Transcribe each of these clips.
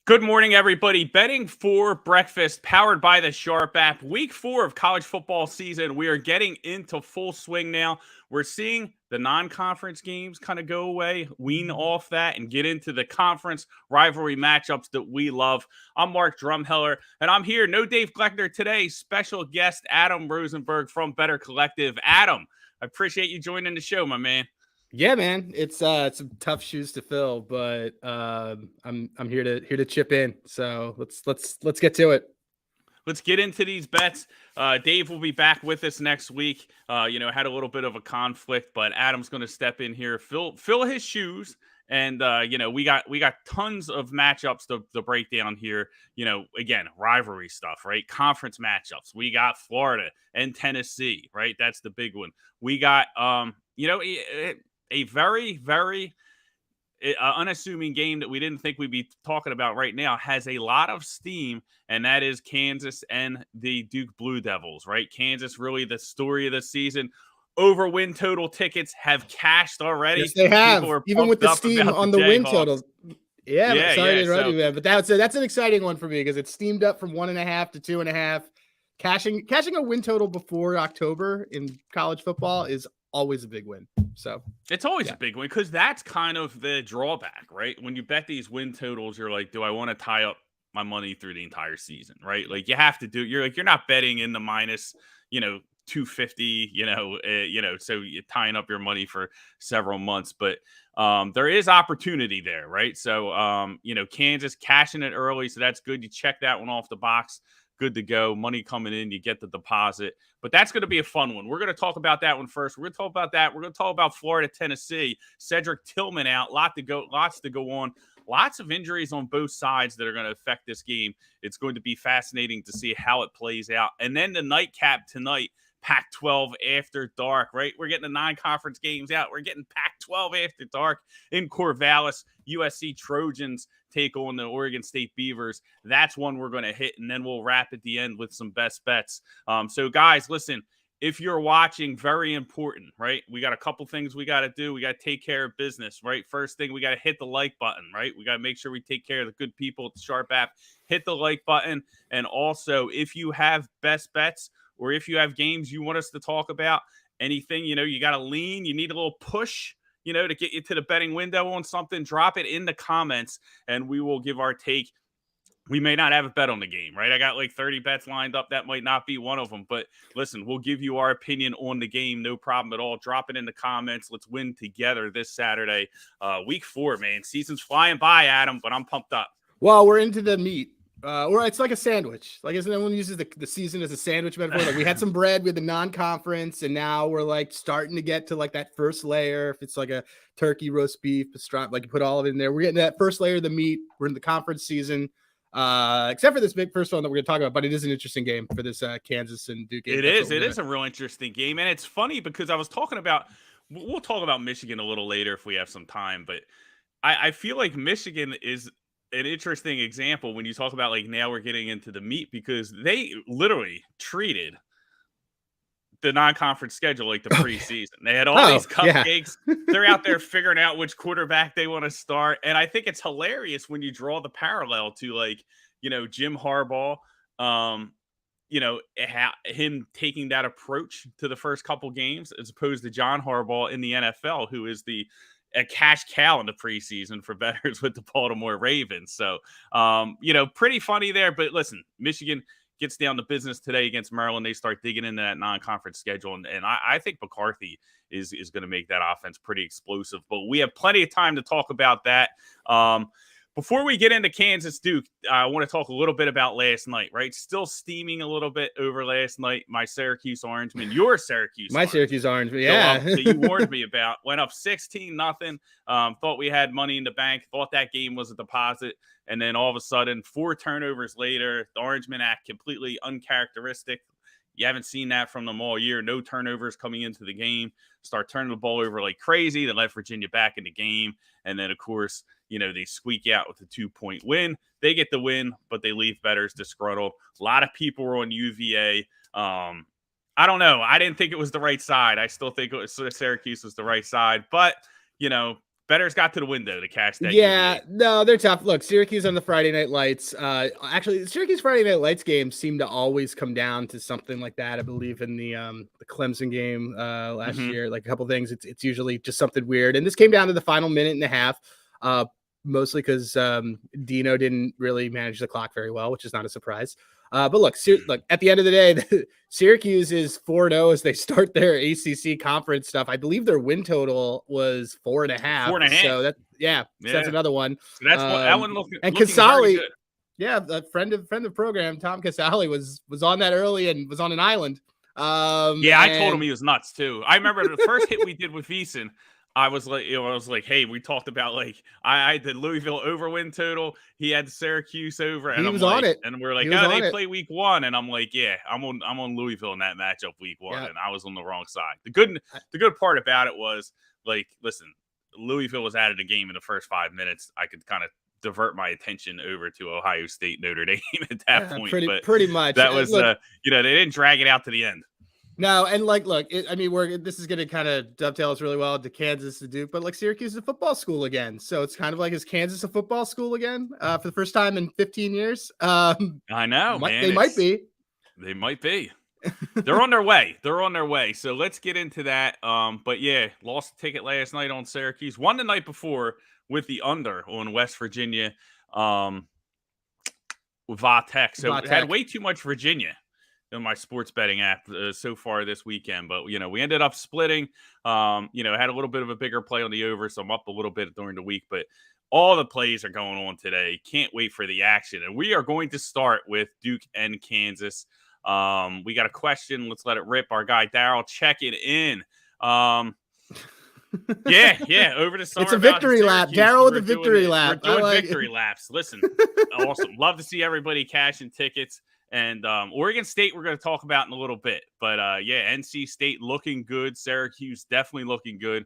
Good morning, everybody. Betting for breakfast, powered by the Sharp app. Week 4 of college football season. We are getting into full swing now. We're seeing the non-conference games kind of go away, wean off that, and get into the conference rivalry matchups that we love. I'm Mark Drumheller, and I'm here. No Dave Gleckner today. Special guest Adam Rosenberg from Better Collective. Adam, I appreciate you joining the show, my man. Yeah, man, it's some tough shoes to fill, but I'm here to chip in. So let's get to it. Let's get into these bets. Dave will be back with us next week. Had a little bit of a conflict, but Adam's going to step in here, fill his shoes, and we got tons of matchups to break down here. Again, rivalry stuff, right? Conference matchups. We got Florida and Tennessee, right? That's the big one. We got a very, very unassuming game that we didn't think we'd be talking about right now has a lot of steam, and that is Kansas and the Duke Blue Devils, right? Kansas, really the story of the season. Over win total tickets have cashed already. Yes, they have. People are Even with the pumped up steam about on the win Jayhawks. totals. Yeah, sorry to interrupt so you, man, but that's an exciting one for me because it's steamed up from 1.5 to 2.5. Cashing a win total before October in college football is always a big win. So it's always a big win because that's kind of the drawback, right? When you bet these win totals, you're like, do I want to tie up my money through the entire season, right? Like you have to do. You're not betting in the minus, 250, so you're tying up your money for several months, but there is opportunity there, right? So Kansas cashing it early, so that's good. You check that one off the box. Good to go. Money coming in, you get the deposit. But that's going to be a fun one. We're going to talk about that one first. We're going to talk about that. We're going to talk about Florida, Tennessee. Cedric Tillman out. Lots to go on. Lots of injuries on both sides that are going to affect this game. It's going to be fascinating to see how it plays out. And then the nightcap tonight, Pac-12 after dark, right? We're getting the non-conference games out. We're getting Pac-12 after dark in Corvallis. USC Trojans take on the Oregon State Beavers. That's one we're going to hit, and then we'll wrap at the end with some best bets. So, guys, listen, if you're watching, very important, right? We got a couple things we got to do. We got to take care of business, right? First thing, we got to hit the like button, right? We got to make sure we take care of the good people at the Sharp app. Hit the like button. And also, if you have best bets or if you have games you want us to talk about, anything, you got to lean, you need a little push, to get you to the betting window on something, drop it in the comments and we will give our take. We may not have a bet on the game, right? I got like 30 bets lined up. That might not be one of them. But listen, we'll give you our opinion on the game. No problem at all. Drop it in the comments. Let's win together this Saturday. Week 4, man. Season's flying by, Adam, but I'm pumped up. Well, we're into the meat. Or it's like a sandwich. Like, isn't everyone uses the season as a sandwich metaphor? Like we had some bread with the non-conference, and now we're like starting to get to like that first layer. If it's like a turkey, roast beef, pastrami, like you put all of it in there. We're getting that first layer of the meat. We're in the conference season, except for this big first one that we're going to talk about. But it is an interesting game for this Kansas and Duke game. It is a real interesting game, and it's funny because I was talking about. We'll talk about Michigan a little later if we have some time, but I feel like Michigan is an interesting example when you talk about like now we're getting into the meat because they literally treated the non-conference schedule like the preseason. They had all these cupcakes. Yeah. They're out there figuring out which quarterback they want to start. And I think it's hilarious when you draw the parallel to like, Jim Harbaugh, him taking that approach to the first couple games as opposed to John Harbaugh in the NFL, who is a cash cow in the preseason for bettors with the Baltimore Ravens. So, pretty funny there. But listen, Michigan gets down to business today against Maryland. They start digging into that non-conference schedule. And I think McCarthy is going to make that offense pretty explosive. But we have plenty of time to talk about that. Before we get into Kansas Duke, I want to talk a little bit about last night, right? Still steaming a little bit over last night. My Syracuse Orangemen, your Syracuse Syracuse Orangemen, yeah. That you warned me about. Went up 16-0. Thought we had money in the bank. Thought that game was a deposit. And then all of a sudden, 4 turnovers later, the Orangemen act completely uncharacteristic. You haven't seen that from them all year. No turnovers coming into the game. Start turning the ball over like crazy. They let Virginia back in the game. And then, of course, they squeak out with a 2-point win. They get the win, but they leave bettors disgruntled. A lot of people were on UVA. I don't know. I didn't think it was the right side. I still think Syracuse was the right side. But, bettors got to the window to cash that. Yeah, UVA. no, they're tough. Look, Syracuse on the Friday Night Lights. Actually, the Syracuse Friday Night Lights games seem to always come down to something like that. I believe in the Clemson game last year, like a couple things. It's usually just something weird. And this came down to the final minute and a half, mostly because Dino didn't really manage the clock very well, which is not a surprise. But look, at the end of the day, Syracuse is 4-0 as they start their ACC conference stuff. I believe their win total was 4.5. 4.5. So that, so that's another one. So that's that one looking. And looking Casale, very good. a friend of the program, Tom Casale was on that early and was on an island. I told him he was nuts too. I remember the first hit we did with Veason. I was like, hey, we talked about I did Louisville over win total. He had Syracuse over, and he was on it. And we're like, they play week 1, and I'm like, yeah, I'm on Louisville in that matchup week 1, and I was on the wrong side. The good part about it was listen, Louisville was out of the game in the first 5 minutes. I could kind of divert my attention over to Ohio State Notre Dame at that point. Pretty much. That was they didn't drag it out to the end. No, and look, this is going to kind of dovetail us really well to Kansas to Duke, but Syracuse is a football school again. So it's kind of is Kansas a football school again for the first time in 15 years? I know, man. They might be. They might be. They're on their way. So let's get into that. But yeah, lost a ticket last night on Syracuse. Won the night before with the under on West Virginia with Vatek. So it had way too much Virginia in my sports betting app so far this weekend, but we ended up splitting. Had a little bit of a bigger play on the over, so I'm up a little bit during the week. But all the plays are going on today. Can't wait for the action, and we are going to start with Duke and Kansas. We got a question. Let's let it rip. Our guy Daryl checking in. Yeah. Over the summer, it's a victory lap. Daryl with a victory lap. We're doing victory laps. Listen, awesome. Love to see everybody cashing tickets. And Oregon State, we're going to talk about in a little bit. But, NC State looking good. Syracuse definitely looking good.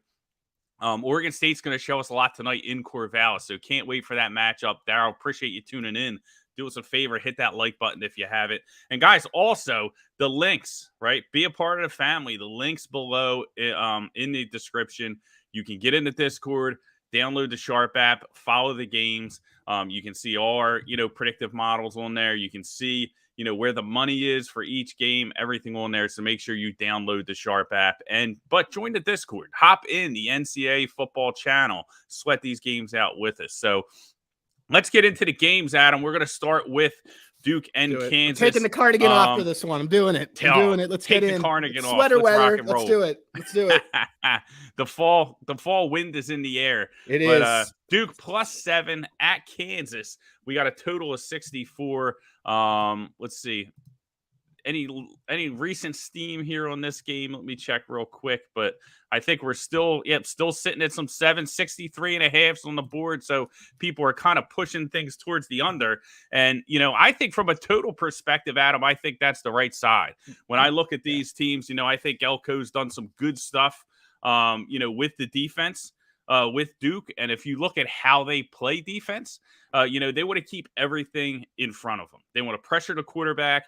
Oregon State's going to show us a lot tonight in Corvallis. So can't wait for that matchup. Daryl, appreciate you tuning in. Do us a favor. Hit that like button if you have it. And, guys, also the links, right? Be a part of the family. The links below in the description. You can get into Discord. Download the Sharp app. Follow the games. You can see all our, predictive models on there. You can see where the money is for each game, everything on there. So make sure you download the Sharp app but join the Discord, hop in the NCAA football channel, sweat these games out with us. So let's get into the games, Adam. We're going to start with Duke and Kansas. I'm taking the cardigan off for this one. I'm doing it. Let's get in. Take the cardigan off. Sweater weather. Let's do it. The fall wind is in the air. It is. But Duke +7 at Kansas. We got a total of 64. Let's see. Any recent steam here on this game? Let me check real quick. But I think we're still sitting at some 763.5 on the board. So people are kind of pushing things towards the under. And, I think from a total perspective, Adam, I think that's the right side. When I look at these teams, I think Elko's done some good stuff, with the defense. With Duke, and if you look at how they play defense, they want to keep everything in front of them. They want to pressure the quarterback.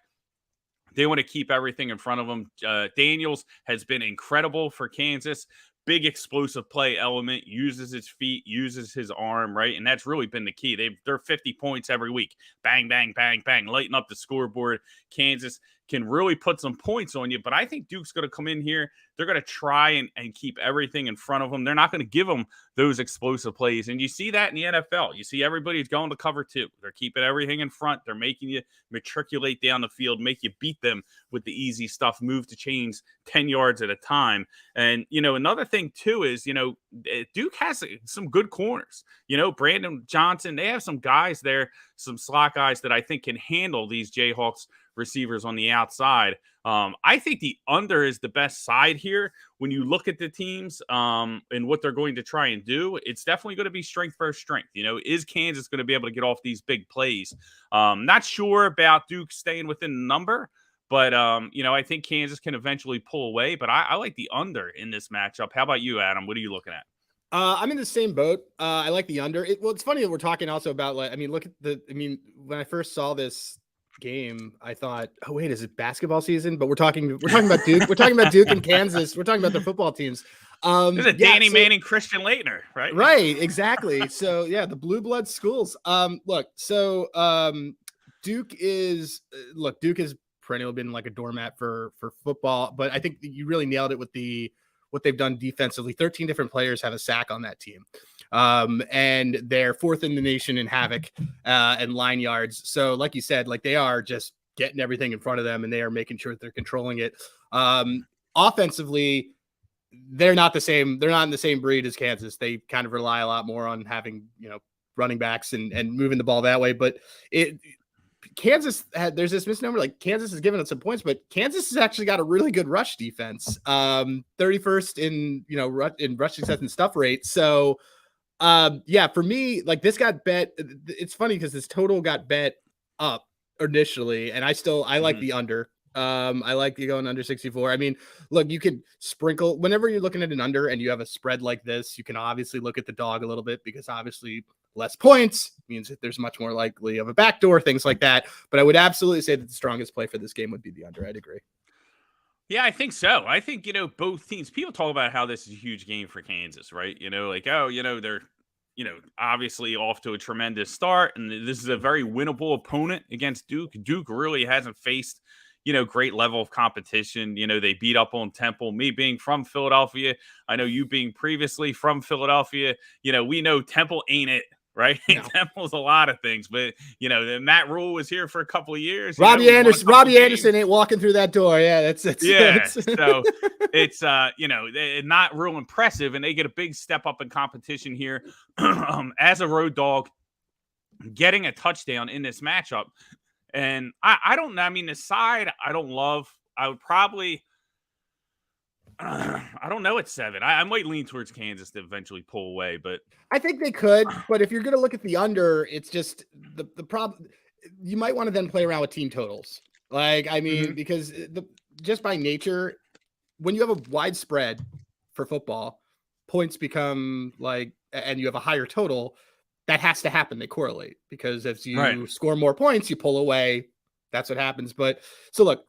They want to keep everything in front of them. Daniels has been incredible for Kansas. Big explosive play element, uses his feet, uses his arm, right? And that's really been the key. They're 50 points every week. Bang, bang, bang, bang, lighten up the scoreboard. Kansas can really put some points on you, but I think Duke's going to come in here. They're going to try and keep everything in front of them. They're not going to give them those explosive plays. And you see that in the NFL. You see everybody's going to cover 2. They're keeping everything in front. They're making you matriculate down the field, make you beat them with the easy stuff, move to chains 10 yards at a time. And, another thing too is, Duke has some good corners. Brandon Johnson, they have some guys there, some slot guys that I think can handle these Jayhawks receivers on the outside. I think the under is the best side here. When you look at the teams and what they're going to try and do, it's definitely going to be strength versus strength. Is Kansas going to be able to get off these big plays? Not sure about Duke staying within the number, but I think Kansas can eventually pull away. But I like the under in this matchup. How about you, Adam? What are you looking at? I'm in the same boat. I like the under. It's funny that we're talking also about when I first saw this game, I thought, oh wait, is it basketball season? But we're talking about Duke. We're talking about Duke and Kansas. We're talking about the football teams. This is a Danny Manning, Christian Laettner, right? Right, exactly. So yeah, the blue blood schools. Look, so Duke is Duke has perennially been like a doormat for football, but I think you really nailed it with what they've done defensively. 13 different players have a sack on that team. And they're fourth in the nation in havoc and line yards. So like you said, like they are just getting everything in front of them and they are making sure that they're controlling it. Offensively, they're not the same. They're not in the same breed as Kansas. They kind of rely a lot more on having, running backs and moving the ball that way. But there's this misnomer, like Kansas has given us some points, but Kansas has actually got a really good rush defense. 31st in rushing sets and stuff rate. So for me, like this got bet. It's funny because this total got bet up initially, and I like the under. I like you going under 64. I mean, look, you can sprinkle whenever you're looking at an under and you have a spread like this, you can obviously look at the dog a little bit because obviously less points means that there's much more likely of a backdoor, things like that. But I would absolutely say that the strongest play for this game would be the under. I'd agree. Yeah, I think so. I think, both teams, people talk about how this is a huge game for Kansas, right? They're, obviously off to a tremendous start. And this is a very winnable opponent against Duke. Duke really hasn't faced, great level of competition. They beat up on Temple. Me being from Philadelphia, I know you being previously from Philadelphia, we know Temple ain't it. Right? No. Temple's a lot of things, but Matt Rule was here for a couple of years. Robbie Anderson ain't walking through that door. Yeah, that's so it's not real impressive, and they get a big step up in competition here as a road dog, getting a touchdown in this matchup. And I don't know. I mean, the side I don't love. I would probably. I don't know at 7. I might lean towards Kansas to eventually pull away, but I think they could. But if you're going to look at the under, it's just the problem. You might want to then play around with team totals. Like, I mean, because just by nature, when you have a wide spread for football, points become like, and you have a higher total, that has to happen. They correlate because if you score more points, you pull away. That's what happens. But so look,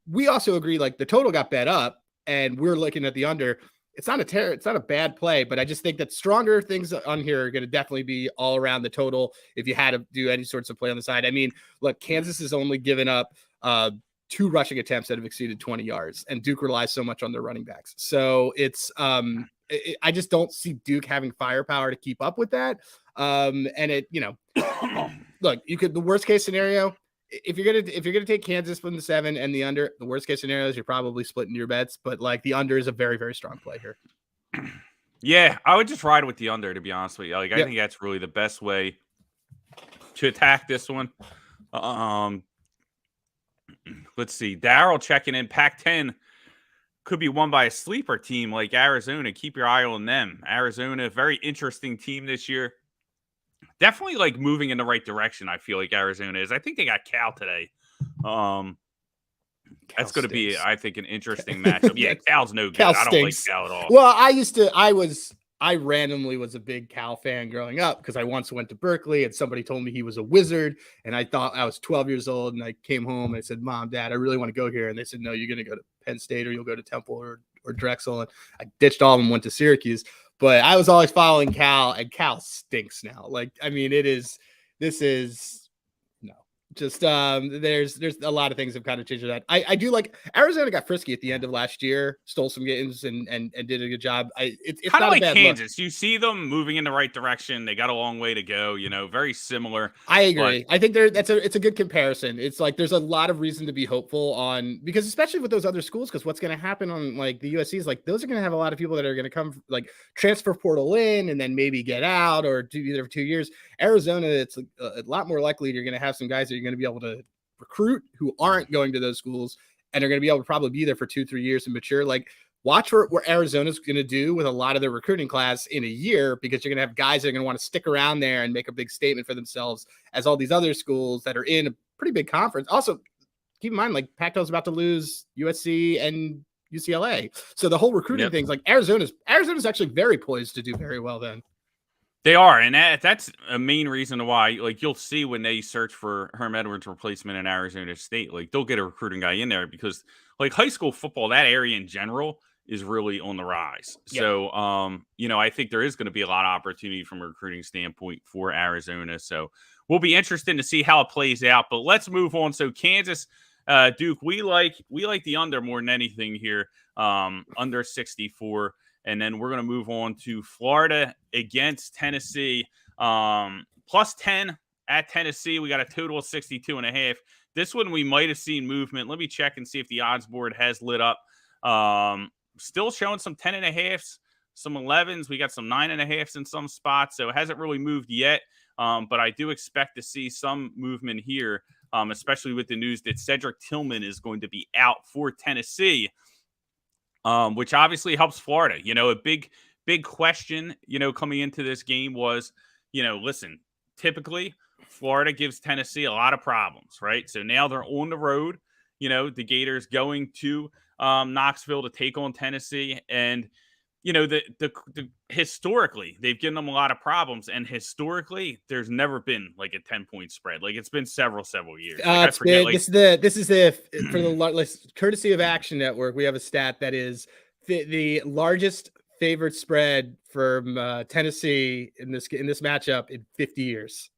we also agree, like the total got bet up. And we're looking at the under. It's not a bad play, but I just think that stronger things on here are going to definitely be all around the total. If you had to do any sorts of play on the side, I mean, look, Kansas has only given up 2 rushing attempts that have exceeded 20 yards, and Duke relies so much on their running backs. So it's I just don't see Duke having firepower to keep up with that. Look, the worst case scenario. If you're gonna take Kansas from the 7 and the under, the worst case scenario is you're probably splitting your bets, but like the under is a very, very strong play here. Yeah, I would just ride with the under, to be honest with you. Like I think that's really the best way to attack this one. Let's see. Daryl checking in. Pac-10 could be won by a sleeper team like Arizona. Keep your eye on them. Arizona, very interesting team this year. Definitely like moving in the right direction. I feel like Arizona is. I think they got Cal today. That's going to be, I think, an interesting matchup. Yeah, Cal's no good. I don't like Cal at all. Well, I randomly was a big Cal fan growing up because I once went to Berkeley and somebody told me he was a wizard. And I thought I was 12 years old and I came home and I said, Mom, Dad, I really want to go here. And they said, no, you're going to go to Penn State or you'll go to Temple or Drexel. And I ditched all of them, went to Syracuse. But I was always following Cal, and Cal stinks now. Like, I mean, there's a lot of things have kind of changed that. I do like Arizona got frisky at the end of last year, stole some games and did a good job. It's kind of like Kansas. Look. You see them moving in the right direction. They got a long way to go, very similar. I agree. I think it's a good comparison. It's like there's a lot of reason to be hopeful on, because especially with those other schools, because what's going to happen on like the USC is like those are going to have a lot of people that are going to come like transfer portal in and then maybe get out or do either for 2 years. Arizona, it's a lot more likely you're going to have some guys that you're going to be able to recruit who aren't going to those schools and are going to be able to probably be there for 2-3 years and mature. Like watch what Arizona's going to do with a lot of their recruiting class in a year, because you're going to have guys that are going to want to stick around there and make a big statement for themselves as all these other schools that are in a pretty big conference. Also keep in mind, like Pac-12 is about to lose USC and UCLA. So the whole recruiting things, like Arizona's actually very poised to do very well then. They are, and that's a main reason why, like, you'll see when they search for Herm Edwards' replacement in Arizona State, like, they'll get a recruiting guy in there because, like, high school football, that area in general is really on the rise. Yep. So, I think there is going to be a lot of opportunity from a recruiting standpoint for Arizona. So we'll be interested to see how it plays out. But let's move on. So Kansas, Duke, we like the under more than anything here, under 64. And then we're going to move on to Florida against Tennessee, plus 10 at Tennessee. We got a total of 62.5. This one we might have seen movement. Let me check and see if the odds board has lit up. Still showing some 10.5s, some 11s. We got some 9.5s in some spots, so it hasn't really moved yet. But I do expect to see some movement here, especially with the news that Cedric Tillman is going to be out for Tennessee, which obviously helps Florida. A big question, coming into this game was, listen, typically Florida gives Tennessee a lot of problems, right? So now they're on the road. The Gators going to Knoxville to take on Tennessee, and the historically they've given them a lot of problems, and historically there's never been like a 10-point spread. Like it's been several years. This is for the courtesy of Action Network, we have a stat that is the largest favorite spread from Tennessee in this matchup in 50 years.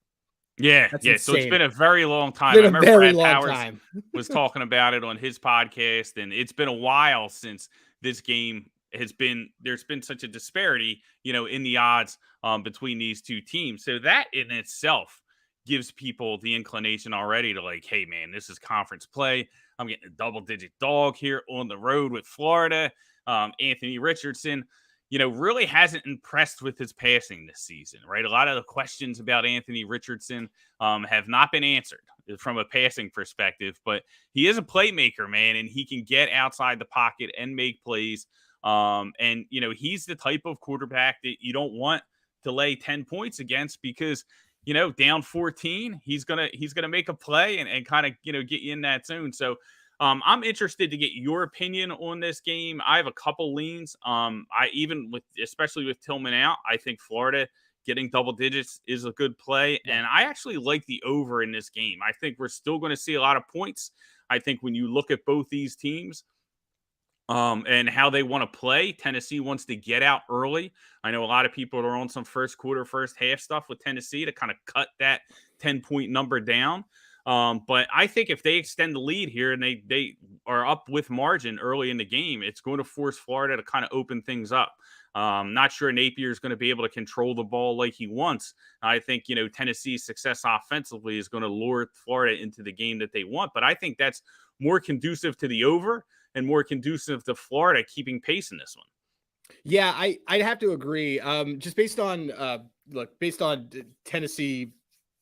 Yeah. Insane. So it's been a very long time. I remember Brad Powers was talking about it on his podcast, and it's been a while since this game there's been such a disparity, in the odds between these two teams. So that in itself gives people the inclination already to like, hey man, this is conference play. I'm getting a double-digit dog here on the road with Florida. Anthony Richardson, really hasn't impressed with his passing this season, right? A lot of the questions about Anthony Richardson have not been answered from a passing perspective, but he is a playmaker, man, and he can get outside the pocket and make plays. And he's the type of quarterback that you don't want to lay 10 points against because, down 14, he's going to make a play and kind of, get you in that zone. So, I'm interested to get your opinion on this game. I have a couple leans. Especially with Tillman out, I think Florida getting double digits is a good play. And I actually like the over in this game. I think we're still going to see a lot of points. I think when you look at both these teams, and how they want to play, Tennessee wants to get out early. I know a lot of people are on some first quarter, first half stuff with Tennessee to kind of cut that 10-point number down. But I think if they extend the lead here and they are up with margin early in the game, it's going to force Florida to kind of open things up. Not sure Napier is going to be able to control the ball like he wants. I think, Tennessee's success offensively is going to lure Florida into the game that they want. But I think that's more conducive to the over and more conducive to Florida keeping pace in this one. Yeah, I'd have to agree. Just based on Tennessee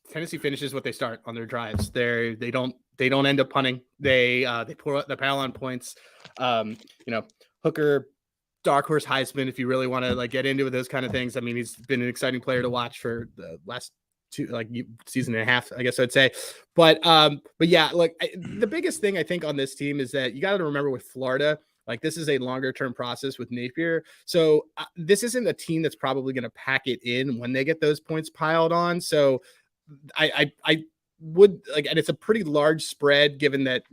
finishes what they start on their drives. They don't end up punting. They pile on points. Hooker, dark horse Heisman, if you really want to get into those kind of things. I mean, he's been an exciting player to watch for the last season and a half, I guess I'd say. But yeah, the biggest thing I think on this team is that you got to remember with Florida, this is a longer term process with Napier. So this isn't a team that's probably going to pack it in when they get those points piled on. So I would and it's a pretty large spread given that,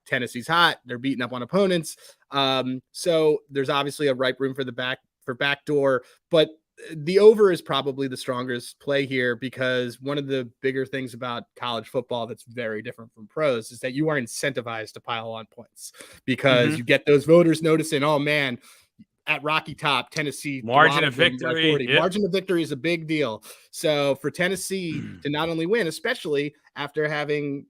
Tennessee's hot, they're beating up on opponents. So there's obviously a ripe room for backdoor, but the over is probably the strongest play here because one of the bigger things about college football that's very different from pros is that you are incentivized to pile on points because you get those voters noticing, oh man, at Rocky Top, Tennessee margin of victory. Yep. Margin of victory is a big deal. So for Tennessee to not only win, especially after having,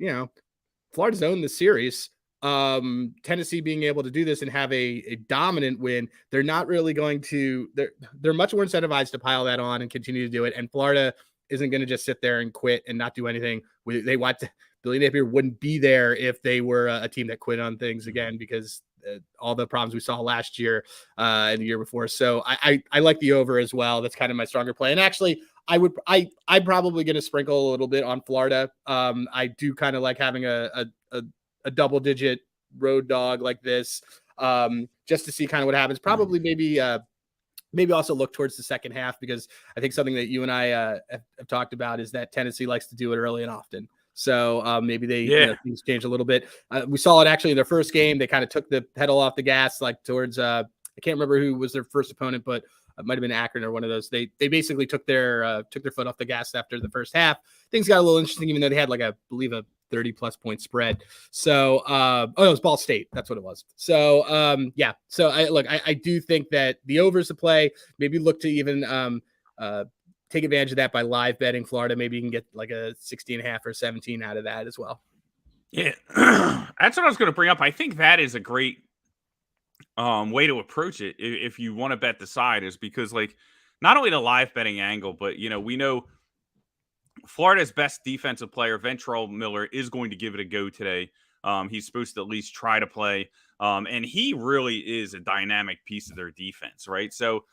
Florida's owned the series, Tennessee being able to do this and have a dominant win, they're not really going to, they're much more incentivized to pile that on and continue to do it. And Florida isn't going to just sit there and quit and not do anything. Billy Napier wouldn't be there if they were a team that quit on things again, because all the problems we saw last year and the year before. So I like the over as well. That's kind of my stronger play. And actually I'm probably going to sprinkle a little bit on Florida. I do kind of like having a double digit road dog like this, just to see kind of what happens. Probably maybe also look towards the second half, because I think something that you and I have talked about is that Tennessee likes to do it early and often. So maybe things change a little bit. We saw it actually in their first game. They kind of took the pedal off the gas, towards I can't remember who was their first opponent, but it might have been Akron or one of those. They basically took their foot off the gas after the first half. Things got a little interesting, even though they had like I believe a 30+ point spread. So it was Ball State. That's what it was. So yeah. So I do think that the over is the play. Maybe look to even take advantage of that by live betting Florida. Maybe you can get like a 16.5 or 17 out of that as well. Yeah, that's what I was going to bring up. I think that is a great way to approach it if you want to bet the side, is because like not only the live betting angle, but we know Florida's best defensive player, Ventrell Miller, is going to give it a go today. He's supposed to at least try to play, and he really is a dynamic piece of their defense, right? So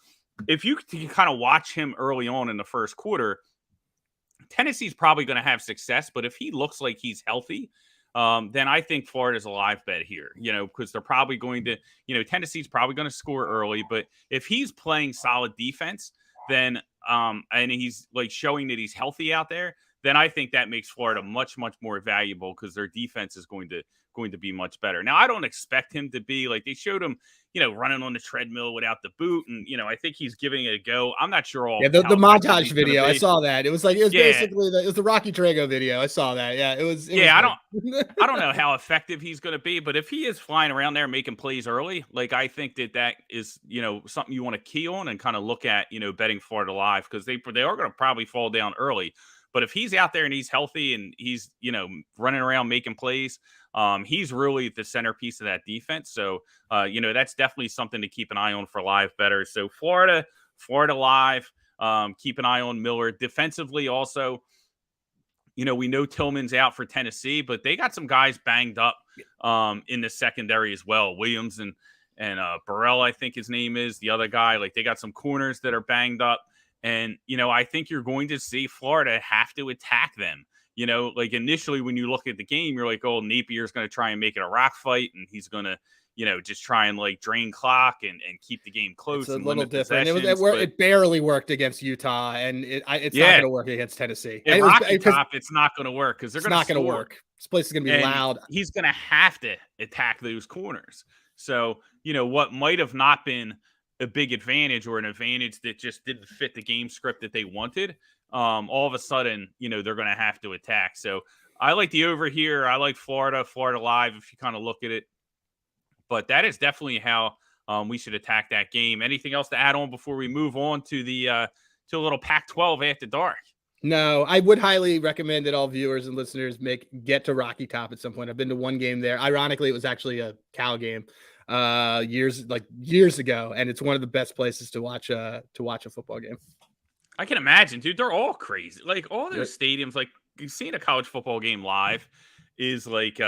if you kind of watch him early on in the first quarter, Tennessee's probably going to have success, but if he looks like he's healthy, then I think Florida's a live bet here, because they're probably going to, Tennessee's probably going to score early, but if he's playing solid defense, then, and he's like showing that he's healthy out there, then I think that makes Florida much, much more valuable because their defense is going to be much better. Now, I don't expect him to be like, they showed him, running on the treadmill without the boot. And, I think he's giving it a go. I'm not sure all. Yeah, the montage video, I saw that. It was basically the Rocky Drago video. I saw that. Yeah, it was I don't know how effective he's going to be, but if he is flying around there making plays early, like I think that is, something you want to key on and kind of look at, betting Florida live, because they are going to probably fall down early. But if he's out there and he's healthy and he's, running around making plays, he's really the centerpiece of that defense. So, that's definitely something to keep an eye on for live bettors. So Florida live, keep an eye on Miller. Defensively also, we know Tillman's out for Tennessee, but they got some guys banged up in the secondary as well. Williams and Burrell, I think his name is, the other guy. Like, they got some corners that are banged up. And, I think you're going to see Florida have to attack them. Like initially when you look at the game, you're like, oh, Napier's going to try and make it a rock fight, and he's going to, just try and like drain clock and keep the game close. It's a little different. It barely worked against Utah, and it's not going to work against Tennessee. At Rocky Top, it's not going to work because they're not going to work. This place is going to be loud. He's going to have to attack those corners. So, what might have not been a big advantage or an advantage that just didn't fit the game script that they wanted, all of a sudden, they're going to have to attack. So I like the over here. I like Florida live if you kind of look at it. But that is definitely how we should attack that game. Anything else to add on before we move on to the to a little Pac-12 after dark? No, I would highly recommend that all viewers and listeners get to Rocky Top at some point. I've been to one game there. Ironically, it was actually a Cal game years ago, and it's one of the best places to watch a football game. I can imagine, dude. They're all crazy. Like all those stadiums, like seeing a college football game live is like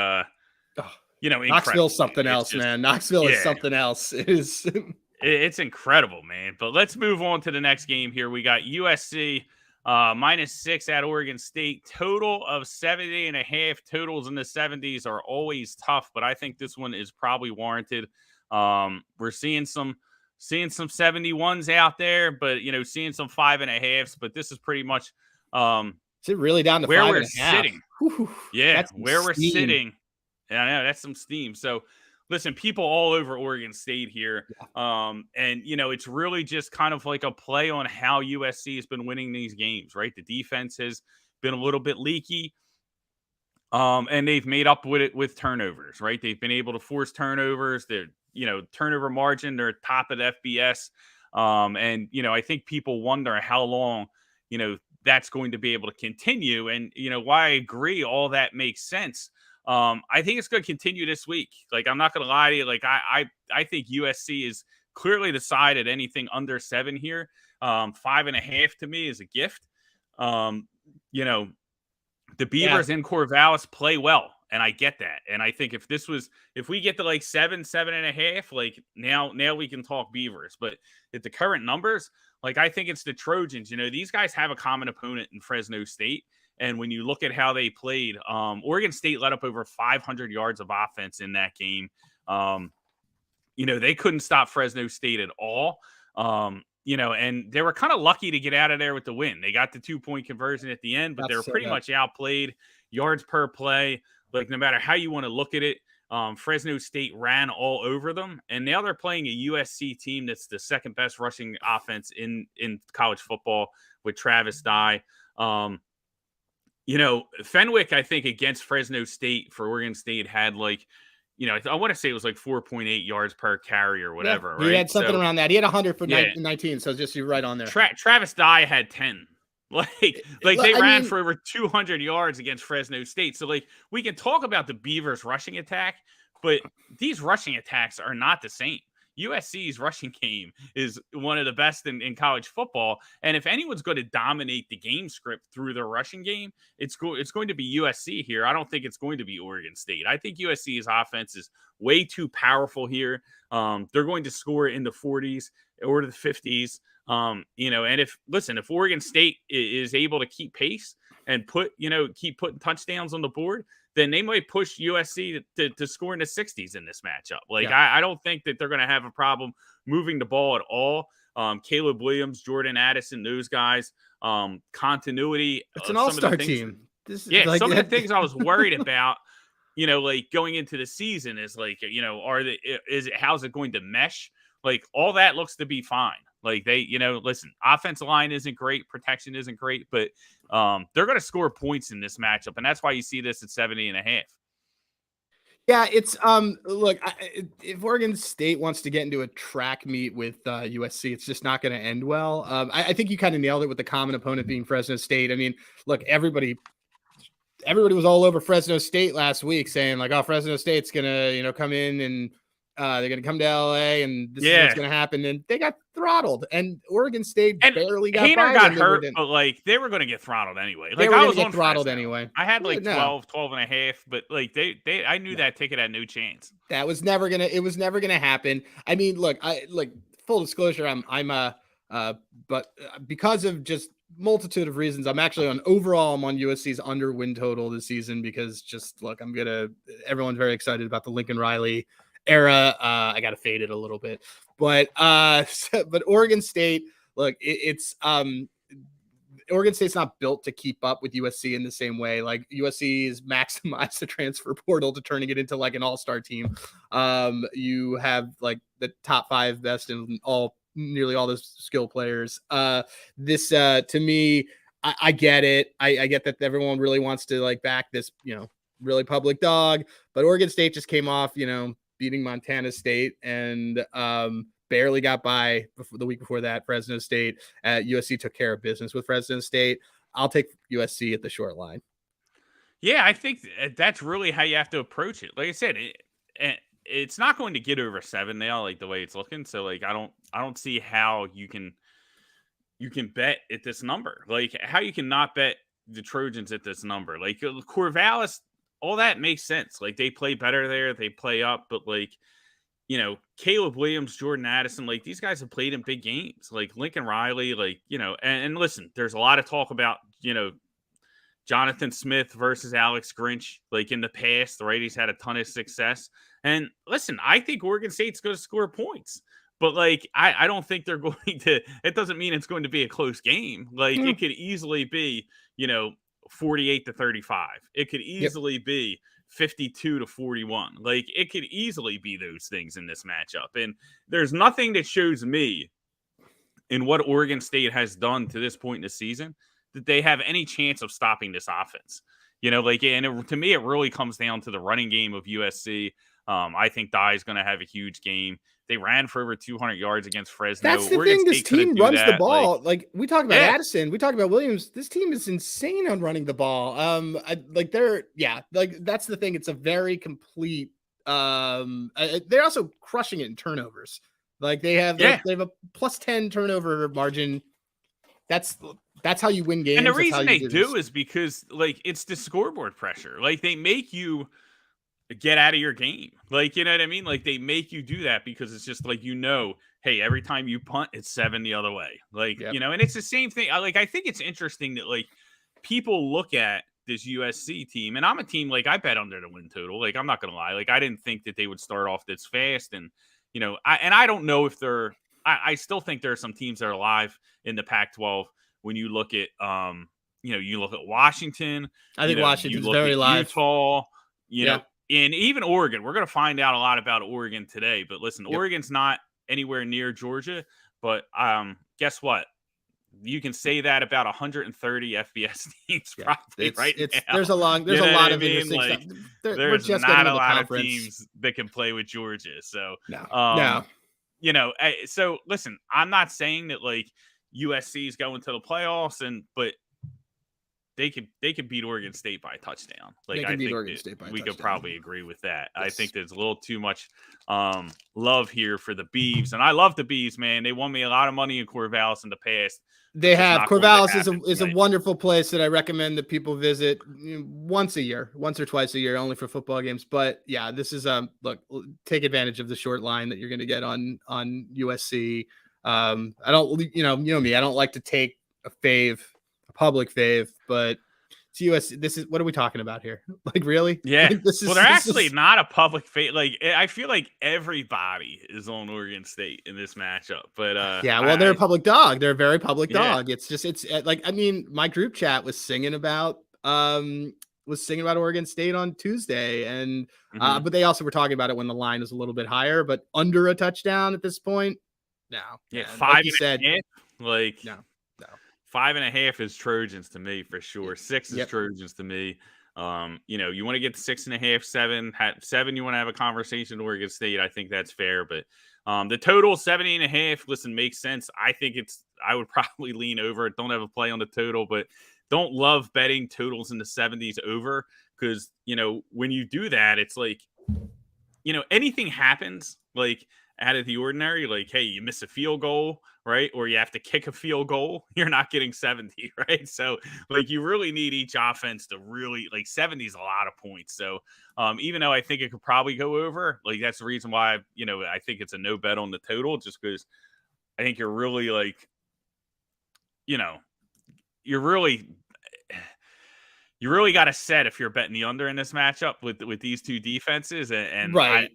Knoxville's something else, man. Knoxville is something else. It's incredible, man. But let's move on to the next game here. We got USC -6 at Oregon State. Total of 70.5. Totals in the 70s are always tough, but I think this one is probably warranted. We're seeing some 71s out there, but seeing some 5.5s. But this is pretty much is it really down to where 5.5? we're sitting. Whew, yeah, where we're steam. sitting. I know that's some steam. So listen, people all over Oregon State here. Yeah. And it's really just kind of like a play on how USC has been winning these games, right? The defense has been a little bit leaky. And they've made up with it with turnovers, right? They've been able to force turnovers. They're, turnover margin, they're top of the FBS. And, I think people wonder how long, that's going to be able to continue. And, why I agree, all that makes sense. I think it's going to continue this week. Like, I'm not going to lie to you. Like, I think USC is clearly the side at anything under 7 here. 5.5 to me is a gift. The Beavers in Corvallis play well, and I get that. And I think if we get to like 7.5, like now we can talk Beavers. But at the current numbers, like I think it's the Trojans. These guys have a common opponent in Fresno State. And when you look at how they played, Oregon State let up over 500 yards of offense in that game. They couldn't stop Fresno State at all. And they were kind of lucky to get out of there with the win. They got the 2-point conversion at the end, but they were pretty much outplayed yards per play. Like, no matter how you want to look at it, Fresno State ran all over them, and now they're playing a USC team that's the second best rushing offense in college football with Travis Dye. Fenwick, I think, against Fresno State for Oregon State had I want to say it was like 4.8 yards per carry or whatever, He right? had something around that. He had 100 for Yeah. 19, so just you're right on there. Travis Dye had 10. They ran for over 200 yards against Fresno State. So we can talk about the Beavers rushing attack, but these rushing attacks are not the same. USC's rushing game is one of the best in college football. And if anyone's going to dominate the game script through their rushing game, it's going to be USC here. I don't think it's going to be Oregon State. I think USC's offense is way too powerful here. They're going to score in the 40s or the 50s. And if Oregon State is able to keep pace and keep putting touchdowns on the board, then they might push USC to score in the 60s in this matchup. I don't think that they're going to have a problem moving the ball at all. Caleb Williams, Jordan Addison, those guys, continuity. It's an all-star team. Some of the things I was worried about, going into the season is how's it going to mesh? All that looks to be fine. Listen, offensive line isn't great, protection isn't great, but they're going to score points in this matchup, and that's why you see this at 70.5. Yeah, it's if Oregon State wants to get into a track meet with USC, it's just not going to end well. I think you kind of nailed it with the common opponent being Fresno State. I mean, look, everybody was all over Fresno State last week, saying Fresno State's going to come in and they're going to come to LA and this is what's going to happen. And they got throttled, and Oregon State barely got Hainer by. got hurt, but they were going to get throttled anyway. I was on throttled anyway. I had 12.5, but I knew that ticket had no chance. It was never going to happen. I mean, look, full disclosure, but because of just multitude of reasons, I'm on USC's under win total this season because everyone's very excited about the Lincoln Riley era. I got to fade it a little bit, but Oregon State, look, it's Oregon State's not built to keep up with USC in the same way. USC is maximized the transfer portal to turning it into an all-star team. You have the top 5 best in nearly all the skill players. This to me, I get it. I get that everyone really wants to back this, really public dog, but Oregon State just came off, beating Montana State and barely got by the week before that. Fresno State, USC took care of business with Fresno State. I'll take USC at the short line. Yeah, I think that's really how you have to approach it. Like I said, it's not going to get over 7 now, the way it's looking. So I don't see how you can bet at this number. How you can not bet the Trojans at this number. Corvallis, all that makes sense. They play better there, they play up, but Caleb Williams, Jordan Addison, these guys have played in big games. Lincoln Riley, and listen, there's a lot of talk about, Jonathan Smith versus Alex Grinch, in the past, right? He's had a ton of success. And listen, I think Oregon State's going to score points, but I don't think they're going to. It doesn't mean it's going to be a close game. It could easily be, 48-35. It could easily be 52-41. It could easily be those things in this matchup. And there's nothing that shows me in what Oregon State has done to this point in the season that they have any chance of stopping this offense. To me, it really comes down to the running game of USC. I think Dye is going to have a huge game. They ran for over 200 yards against Fresno. That's the Oregon thing. This team runs the ball. We talk about Addison. We talk about Williams. This team is insane on running the ball. That's the thing. It's a very complete. They're also crushing it in turnovers. They have a plus 10 turnover margin. That's how you win games. And the reason they do is because it's the scoreboard pressure. They make you get out of your game. You know what I mean? They make you do that because it's just hey, every time you punt, it's 7 the other way. And it's the same thing. I think it's interesting that people look at this USC team, and I'm a team I bet under the win total. I'm not gonna lie. I didn't think that they would start off this fast, and I don't know if they're. I still think there are some teams that are alive in the Pac-12. When you look at you look at Washington. I think Washington's very live. Utah. And even Oregon, we're going to find out a lot about Oregon today. But listen, Yep. Oregon's not anywhere near Georgia. But guess what? You can say that about 130 FBS teams probably now. There's a lot You know what I of mean? interesting Like, stuff. We're there's just not getting a into lot of conference. teams that can play with Georgia. So, No. you know, so listen, I'm not saying that like USC is going to the playoffs, but they could beat Oregon State by a touchdown. Like, I think we could probably agree with that. Yes. I think there's a little too much love here for the Beavs, and I love the Beavs, man. They won me a lot of money in Corvallis in the past. They have. Corvallis is a wonderful place that I recommend that people visit once or twice a year, only for football games. But yeah, this is look, take advantage of the short line that you're going to get on USC. I don't, you know me, I don't like to take a public fave, but it's USC. This is, what are we talking about here? Like, really? Yeah. Like, they're actually not a public fave. Like, I feel like everybody is on Oregon State in this matchup. But yeah, well, they're a public dog. They're a very public dog. It's like, I mean, my group chat was singing about Oregon State on Tuesday, and but they also were talking about it when the line is a little bit higher, but under a touchdown at this point. No. Yeah, man. 5 like you said, like no. 5.5 is Trojans to me for sure. 6 is Trojans to me. You know, you want to get to 6.5, 7. 7, you want to have a conversation with Oregon State. I think that's fair. But the total 70.5, listen, makes sense. I think I would probably lean over it. Don't have a play on the total, but don't love betting totals in the 70s over, because, you know, when you do that, it's like, you know, anything happens like out of the ordinary, like, hey, you miss a field goal, right? Or you have to kick a field goal, you're not getting 70, right? So, like, you really need each offense to really, like, 70 is a lot of points. So, even though I think it could probably go over, like, that's the reason why, I think it's a no bet on the total, just because I think you're really, like, you really got to set if you're betting the under in this matchup with these two defenses, and right.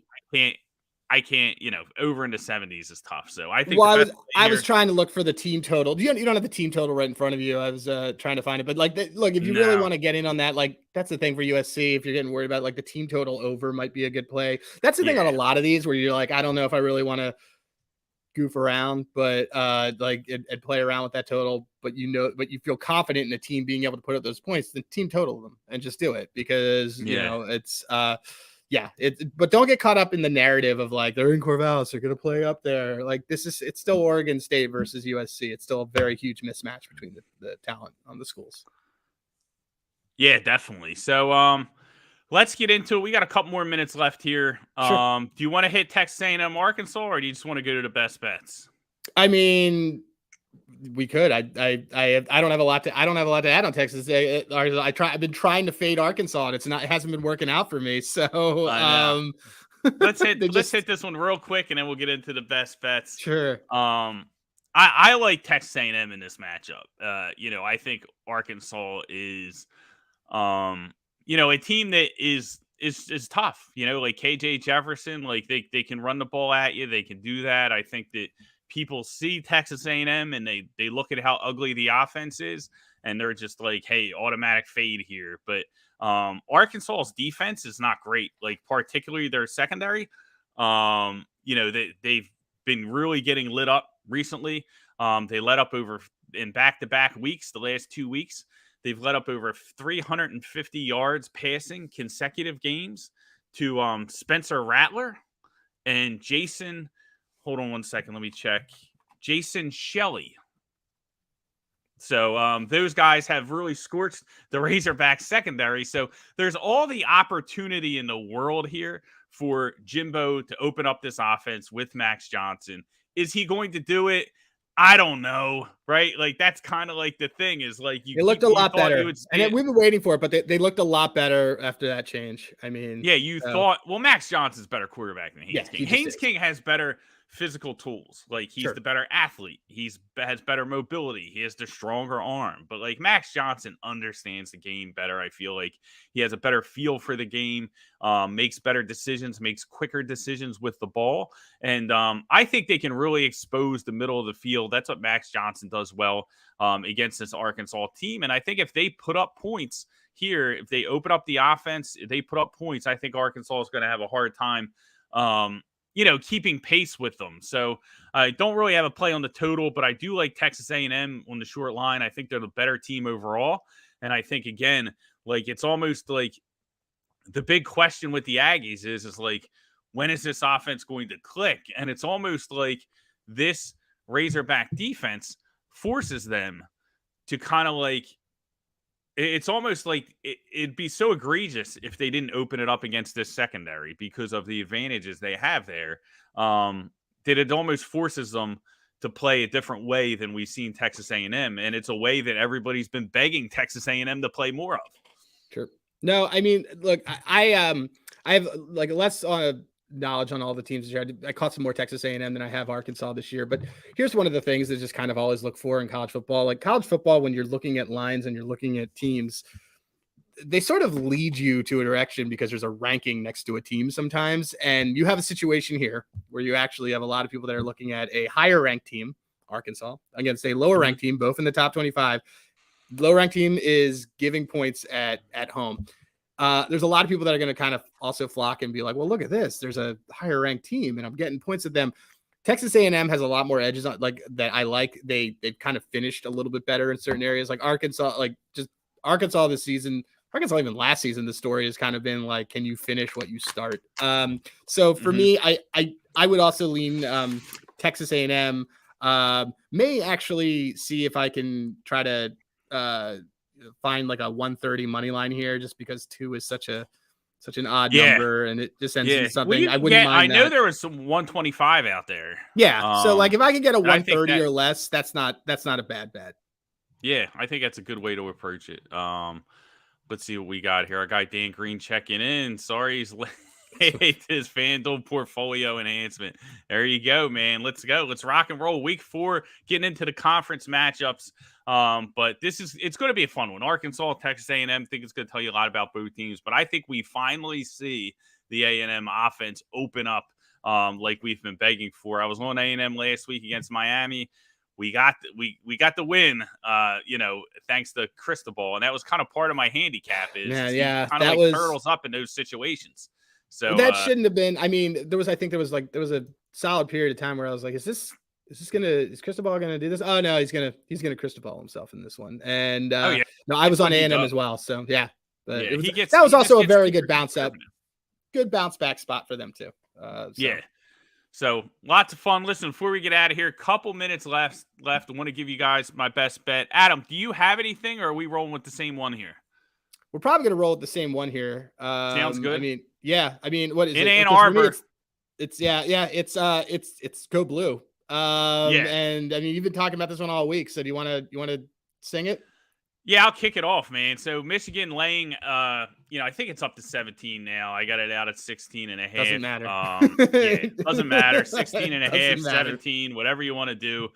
I can't, over into 70s is tough. So I think. Well, I was trying to look for the team total. You don't have the team total right in front of you. I was trying to find it, but like, look, if you really want to get in on that, like, that's the thing for USC. If you're getting worried about, like, the team total over might be a good play. That's the thing on a lot of these where you're like, I don't know if I really want to goof around, but like, and play around with that total, but you feel confident in the team being able to put up those points, the team total them and just do it, because it's but don't get caught up in the narrative of like, they're in Corvallis, they're going to play up there. Like, it's still Oregon State versus USC. It's still a very huge mismatch between the talent on the schools. Yeah, definitely. So, let's get into it. We got a couple more minutes left here. Sure. Do you want to hit Texas A&M Arkansas, or do you just want to go to the best bets? I mean, we could. I don't have a lot to add on Texas. I've been trying to fade Arkansas, and it hasn't been working out for me. So let's hit this one real quick, and then we'll get into the best bets. Sure. I like Texas A&M in this matchup. I think Arkansas is a team that is tough. Like KJ Jefferson, like they can run the ball at you. They can do that. I think that people see Texas A&M and they look at how ugly the offense is, and they're just like, hey, automatic fade here. But Arkansas's defense is not great, like particularly their secondary. They've been really getting lit up recently. They let up over in back-to-back weeks, the last 2 weeks. They've let up over 350 yards passing consecutive games to Spencer Rattler and Jason. Hold on one second. Let me check. Jason Shelley. So those guys have really scorched the Razorback secondary. So there's all the opportunity in the world here for Jimbo to open up this offense with Max Johnson. Is he going to do it? I don't know, right? Like, that's kind of like the thing is like it looked a lot better, and we've been waiting for it, but they looked a lot better after that change. I mean, yeah, thought, well, Max Johnson's better quarterback than Haynes King. Haynes King has better physical tools. Like, he's the better athlete. Has better mobility. He has the stronger arm. But like, Max Johnson understands the game better. I feel like he has a better feel for the game, makes better decisions, makes quicker decisions with the ball. And I think they can really expose the middle of the field. That's what Max Johnson does well against this Arkansas team. And I think if they put up points, here, if they open up the offense, if they put up points, I think Arkansas is going to have a hard time, keeping pace with them. So I don't really have a play on the total, but I do like Texas A&M on the short line. I think they're the better team overall. And I think, again, like it's almost like the big question with the Aggies is like, when is this offense going to click? And it's almost like this Razorback defense forces them to kind of like, it's almost like it'd be so egregious if they didn't open it up against this secondary because of the advantages they have there, that it almost forces them to play a different way than we've seen Texas A&M. And it's a way that everybody's been begging Texas A&M to play more of. Sure. No, I mean, look, I have like less knowledge on all the teams this year. I caught some more Texas A&M than I have Arkansas this year. But here's one of the things that just kind of always look for in college football. Like college football, when you're looking at lines and you're looking at teams, they sort of lead you to a direction because there's a ranking next to a team sometimes. And you have a situation here where you actually have a lot of people that are looking at a higher ranked team, Arkansas, against a lower ranked team, both in the top 25. Low ranked team is giving points at home. There's a lot of people that are going to kind of also flock and be like, well, look at this. There's a higher ranked team and I'm getting points at them. Texas A&M has a lot more edges on, like that I like. They've kind of finished a little bit better in certain areas. Like Arkansas, like just Arkansas this season, Arkansas even last season, the story has kind of been like, can you finish what you start? So for me, I would also lean Texas A&M. May actually see if I can try to find like a 130 money line here, just because 2 is such an odd number and it just ends in something. I wouldn't mind. I know there was some 125 out there. Yeah. So like if I could get a 130 or less, that's not a bad bet. Yeah, I think that's a good way to approach it. Let's see what we got here. Our guy Dan Green checking in. Sorry, he's late his FanDuel portfolio enhancement. There you go, man. Let's go. Let's rock and roll. Week 4, getting into the conference matchups. But it's going to be a fun one. Arkansas, Texas A&M. I think it's going to tell you a lot about both teams. But I think we finally see the A&M offense open up like we've been begging for. I was on A&M last week against Miami. We got the win, thanks to Cristobal, and that was kind of part of my handicap. Kind of like turtles up in those situations. So that shouldn't have been. I mean, there was a solid period of time where I was like, is Cristobal gonna do this? Oh no, he's gonna Cristobal himself in this one. And no, I was on A&M as well. So yeah, but that was also a very good bounce back spot for them too. So lots of fun. Listen, before we get out of here, a couple minutes left. I want to give you guys my best bet. Adam, do you have anything, or are we rolling with the same one here? We're probably going to roll with the same one here. Sounds good. I mean, what is in Ann Arbor? It's Go Blue. And I mean, you've been talking about this one all week. So do you want to sing it? Yeah, I'll kick it off, man. So Michigan laying, I think it's up to 17 now. I got it out at 16 and a half. Doesn't matter. It doesn't matter. 16 and a half, 17, whatever you want to do.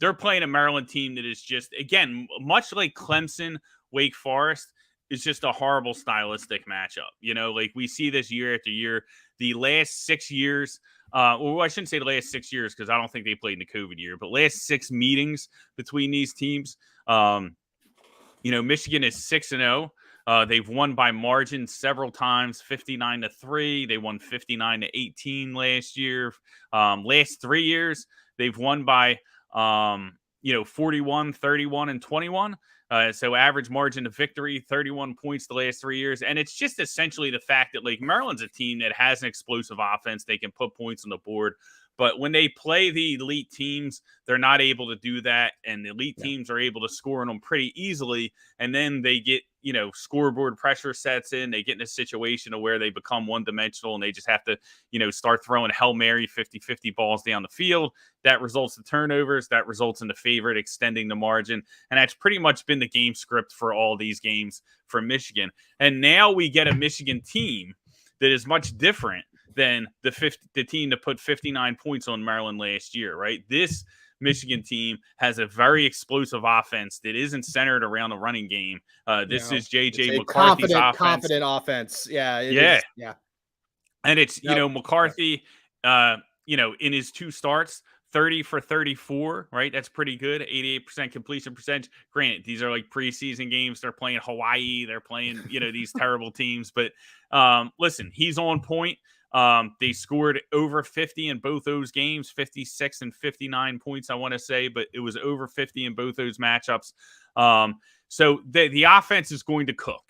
They're playing a Maryland team that is just, again, much like Clemson, Wake Forest, is just a horrible stylistic matchup. Like we see this year after year. The last 6 years, well, I shouldn't say the last 6 years because I don't think they played in the COVID year, but last 6 meetings between these teams, Michigan is 6-0. They've won by margin several times, 59-3. They won 59-18 last year. Last 3 years, they've won by 41, 31, and 21. So average margin of victory, 31 points the last 3 years. And it's just essentially the fact that like Maryland's a team that has an explosive offense. They can put points on the board. But when they play the elite teams, they're not able to do that. And the elite teams are able to score on them pretty easily. And then they get, scoreboard pressure sets in. They get in a situation where they become one-dimensional and they just have to, start throwing Hail Mary 50-50 balls down the field. That results in turnovers. That results in the favorite extending the margin. And that's pretty much been the game script for all these games for Michigan. And now we get a Michigan team that is much different than the team that put 59 points on Maryland last year, right? This Michigan team has a very explosive offense that isn't centered around the running game. This is J.J. McCarthy's confident offense. Yeah. And it's, McCarthy, in his 2 starts, 30 for 34, right? That's pretty good. 88% completion percentage. Granted, these are like preseason games. They're playing Hawaii. They're playing, these terrible teams. But listen, he's on point. They scored over 50 in both those games, 56 and 59 points, I want to say, but it was over 50 in both those matchups. So the offense is going to cook,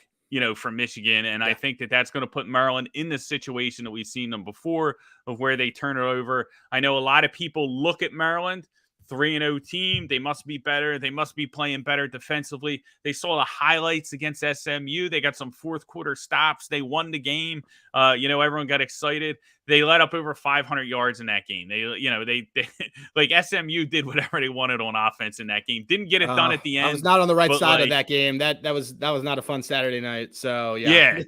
from Michigan. And I think that's going to put Maryland in the situation that we've seen them before of where they turn it over. I know a lot of people look at Maryland, 3-0 team. They must be better. They must be playing better defensively. They saw the highlights against SMU. They got some fourth quarter stops. They won the game. Everyone got excited. They let up over 500 yards in that game. They like SMU did whatever they wanted on offense in that game. Didn't get it done at the end. I was not on the right side of that game. That was not a fun Saturday night. So yeah.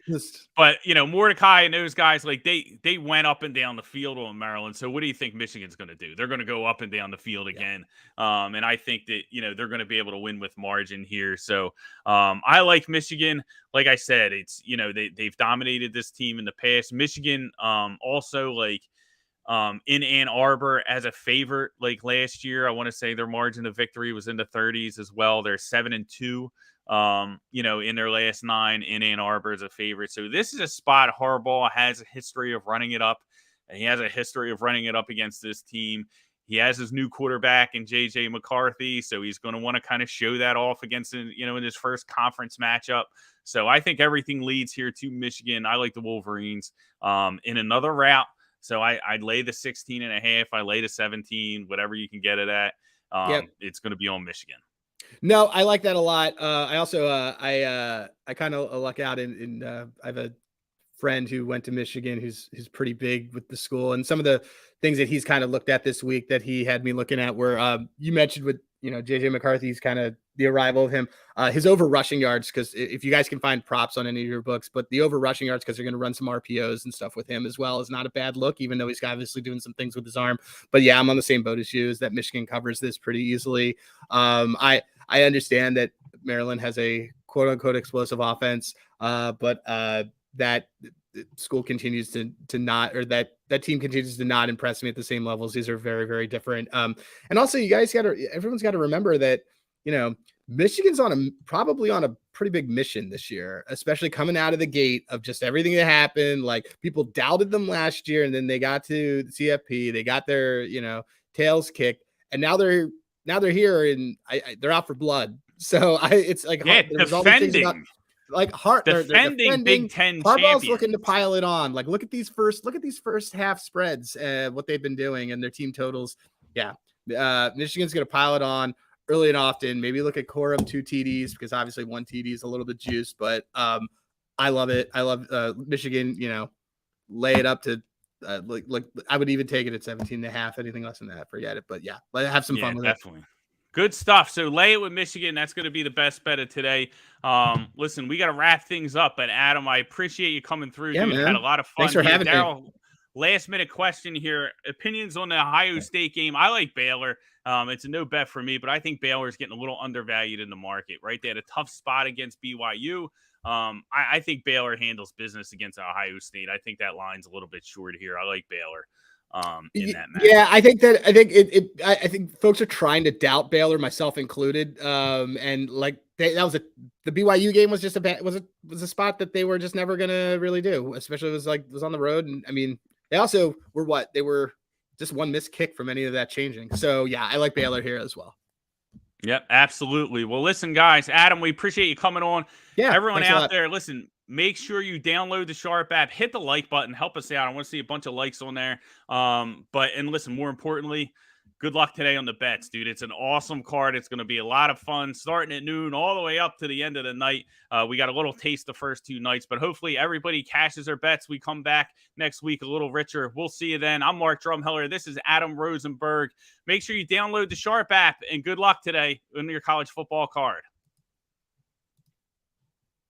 But Mordecai and those guys, like they went up and down the field on Maryland. So what do you think Michigan's going to do? They're going to go up and down the field again. And I think that they're going to be able to win with margin here. So I like Michigan. Like I said, it's they've dominated this team in the past. Michigan also in Ann Arbor as a favorite like last year. I want to say their margin of victory was in the 30s as well. They're 7-2. In their last 9 in Ann Arbor as a favorite. So this is a spot Harbaugh has a history of running it up, and he has a history of running it up against this team. He has his new quarterback in J.J. McCarthy, so he's going to want to kind of show that off against, in his first conference matchup. So I think everything leads here to Michigan. I like the Wolverines in another route. So I'd lay the 16.5. I lay the 17, whatever you can get it at. It's going to be on Michigan. No, I like that a lot. I also I kind of luck out in I have a friend who went to Michigan who's pretty big with the school, and some of the things that he's kind of looked at this week that he had me looking at were you mentioned with JJ McCarthy's kind of the arrival of him, his over rushing yards, because if you guys can find props on any of your books, but the over rushing yards, because they're going to run some RPOs and stuff with him as well, is not a bad look, even though he's obviously doing some things with his arm. But yeah, I'm on the same boat as you, is that Michigan covers this pretty easily. I understand that Maryland has a quote unquote explosive offense, but that school continues to not, or that team continues to not impress me at the same levels. These are very, very different. And also you guys everyone's got to remember that, Michigan's probably on a pretty big mission this year, especially coming out of the gate of just everything that happened. Like, people doubted them last year, and then they got to the CFP, they got their, tails kicked, and now they're here, and they're out for blood. So it's like, there's all these things about, like, they're defending Big Ten Harbaugh's champions. Looking to pile it on. Like, look at these first half spreads, what they've been doing and their team totals. Yeah. Michigan's going to pile it on early and often. Maybe look at Corum 2 TDs, because obviously 1 TD is a little bit juiced, but I love it. I love Michigan, lay it up to like I would even take it at 17.5. Anything less than that, forget it. But yeah, have some fun with definitely. Good stuff. So lay it with Michigan. That's going to be the best bet of today. Listen, we got to wrap things up. But Adam, I appreciate you coming through. Yeah, dude. Man. Had a lot of fun. Thanks for having me. Last minute question here. Opinions on the Ohio State game. I like Baylor. It's a no bet for me, but I think Baylor is getting a little undervalued in the market, right? They had a tough spot against BYU. I think Baylor handles business against Ohio State. I think that line's a little bit short here. I like Baylor. In that match. Yeah, I think folks are trying to doubt Baylor, myself included. And like the BYU game was just was a spot that they were just never gonna really do, especially it was on the road. And I mean, they also were just one missed kick from any of that changing. So yeah, I like Baylor here as well. Yep, absolutely. Well, listen, guys, Adam, we appreciate you coming on. Yeah, everyone out there, listen. Make sure you download the Sharp app, hit the like button, help us out. I want to see a bunch of likes on there. And listen, more importantly, good luck today on the bets, dude. It's an awesome card. It's going to be a lot of fun, starting at noon all the way up to the end of the night. We got a little taste the first 2 nights, but hopefully everybody cashes their bets. We come back next week a little richer. We'll see you then. I'm Mark Drumheller. This is Adam Rosenberg. Make sure you download the Sharp app, and good luck today on your college football card.